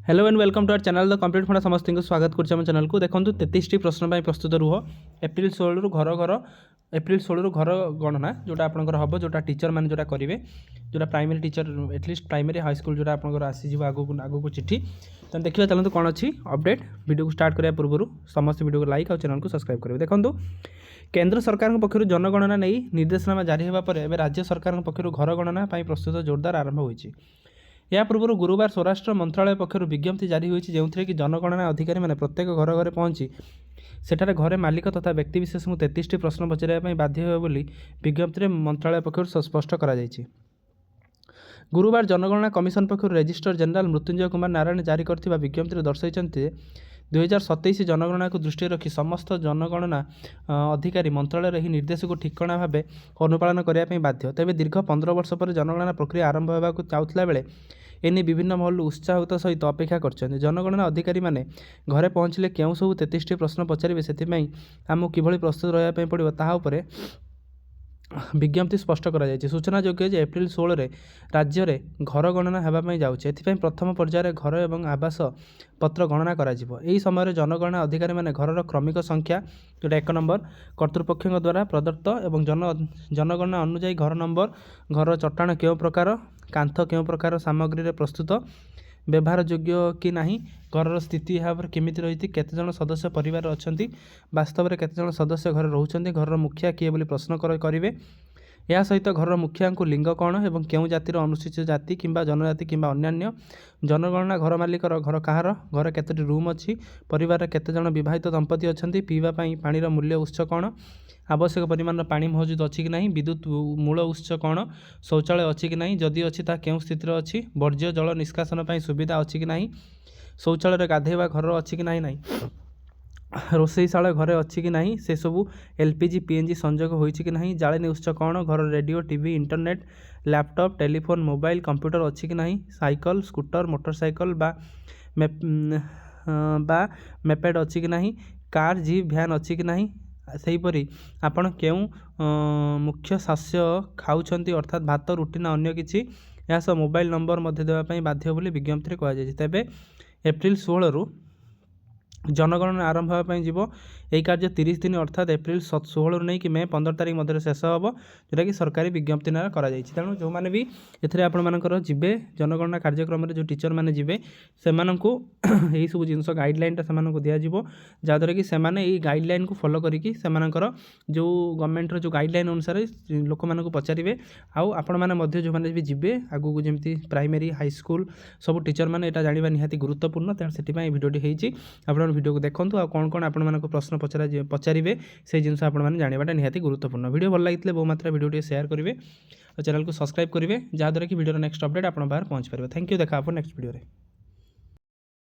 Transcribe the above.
Hello and welcome to our channel the complete funda समस्त को स्वागत कर चैनल को देखो 33 प्रश्न प्रस्तुत रुह एप्रिल 16 घर घर एप्रिल 16 घर गणना जोटा आपंकर हम जोटा टीचर मैंने जोटा करेंगे जोटा primary teacher at least primary high school जोटा आपंकर आसीज आगू चिठी तो देखिए चलते कौन अच्छी अपडेट वीडियो को स्टार्ट करने पूर्व समस्त वीडियो को लाइक और चैनल को सब्सक्राइब करेंगे। देखो केंद्र सरकार पक्षर जनगणना नहीं निर्देशनामा जारी होगा राज्य सरकार पक्षर घर गणना प्रस्तुत जोरदार आरंभ होती। या पूर्व गुरुवार स्वराष्ट्र मंत्रालय पक्षर विज्ञप्ति जारी होती जो कि जनगणना अधिकारी मैंने प्रत्येक घर घर पहुंची सेठारे घरे मालिक तथा व्यक्तिशेष को 33 प्रश्न पचारे बाध्य हे बोली विज्ञप्ति मंत्रालय पक्षर स्पष्ट करा जायछि। गुरुवार जनगणना कमिशन पक्षर रेजिस्ट्रार जनरल मृत्युंजय कुमार नारायण जारी करथिबा विज्ञप्ति दर्शाइछन्ते 2027 जनगणना को दृष्टि रखी समस्त जनगणना अधिकारी मंत्रालय ही निर्देश को ठिकणा भाव अनुपालन करने बाध्य। तेज दीर्घ 15 वर्ष पर जनगणना प्रक्रिया आरंभ होगा चाहूला बेले एने विभिन्न महल उत्साहित सहित अपेक्षा कर जनगणना अधिकारी माने घरे पहुँचले क्यों सब 33 प्रश्न पचारे से आमको किभली प्रस्तुत रहा पड़ो ता विज्ञप्ति स्पष्ट कर सूचना योग्य जे एप्रिल 16 राज्य में घर गणना होगापी जाऊँगी प्रथम पर्यायर घर और आवास पत्र गणना कर समय जनगणना अधिकारी मैंने घर क्रमिक संख्या जोटा 1 नंबर कर्तृपक्ष द्वारा प्रदत्त और जनगणना अनुजाई घर नंबर घर चट्टाण क्यों प्रकार कांथ क्यों प्रकार सामग्री प्रस्तुत व्यवहार योग्य कि नहीं घर स्थिति यहाँ केमी रही केते जन सदस्य परिवार अच्छा वास्तव में केते जन सदस्य घर रोचे घर मुखिया किए बोली प्रश्न करेंगे। या सहित घर मुखिया को लिंग कौन और क्यों जातिर अनुसूचित जाति किंबा जनजाति किंबा अन्यान्य जनगणना घर मालिक घर कहार घर केतोटी रूम अच्छी परिवार केते जन विवाहित दंपति अच्छा पीवा पानी मूल्य उत्स कौन आवश्यक परिमाण पानी मौजूद अच्छी कि नहीं विद्युत मूल उत्स कौन शौचालय अच्छी कि नहीं जदि अच्छी ता केउं स्थिति अच्छी वर्ज्य जल निष्कासन सुविधा अच्छी कि नहीं शौचालय गाधेवा घर अच्छी कि नहीं रोषेईशाला घरे अच्छी कि नहीं से सबू एलपीजी पीएनजी संजोग होइछि कि नहीं जाळेनी उत्स कौन घर radio TV internet laptop telephone mobile computer अच्छी कि नहीं साइकिल स्कूटर मोटरसाइकिल बा मेपेड अच्छी कि नहीं कार जीप भ्यान अच्छी कि नहीं सेहीपरि आपण केउं मुख्य शस्य खाउछंती अर्थात भात रुटी ना अन्य किछि या सब मोबाइल नंबर मध्य देवाई बाध्य बोली विज्ञप्ति कह जाए। तेबे एप्रिल 16 रु जनगणना आरंभ होगापी जीव यही कार्य 30 दिन अर्थात एप्रिल 16 रु नहीं कि मे 15 तारीख मध्य शेष हम जोटा कि सरकारी विज्ञप्ति ना तेणु जो मैंने भी एथिरे आपणकर जीवे जनगणना कार्यक्रम जो टीचर मैंने जीवे से यही सब जिन गाइडलाइनटा से दिज्व जहाँद्वारा कि से गाइडलाइन को फॉलो करके जो गवर्नमेंट जो गाइडलाइन अनुसार लोक मानक पचारे आपण मैंने जो मैंने भी जीवे आगू जमी प्राइमरी हाई स्कूल सब टीचर मैंने यहाँ जाना निहाती गुरुत्वपूर्ण तेणु से भिडियोटी आप वीडियो को देखूँ आ कौन कौन आप प्रश्न पचारे से जिन आपने जानाटा निहाती गुरुत्वपूर्ण। वीडियो भल लगी बहु मात्रा वीडियो शेयर करेंगे और चैनल को सब्सक्राइब करेंगे जहाँद्वारा कि वीडियो नेक्स्ट अपडेट आप बाहर पहुँच पारे। थैंक यू देखा आप नेक्स्ट वीडियो।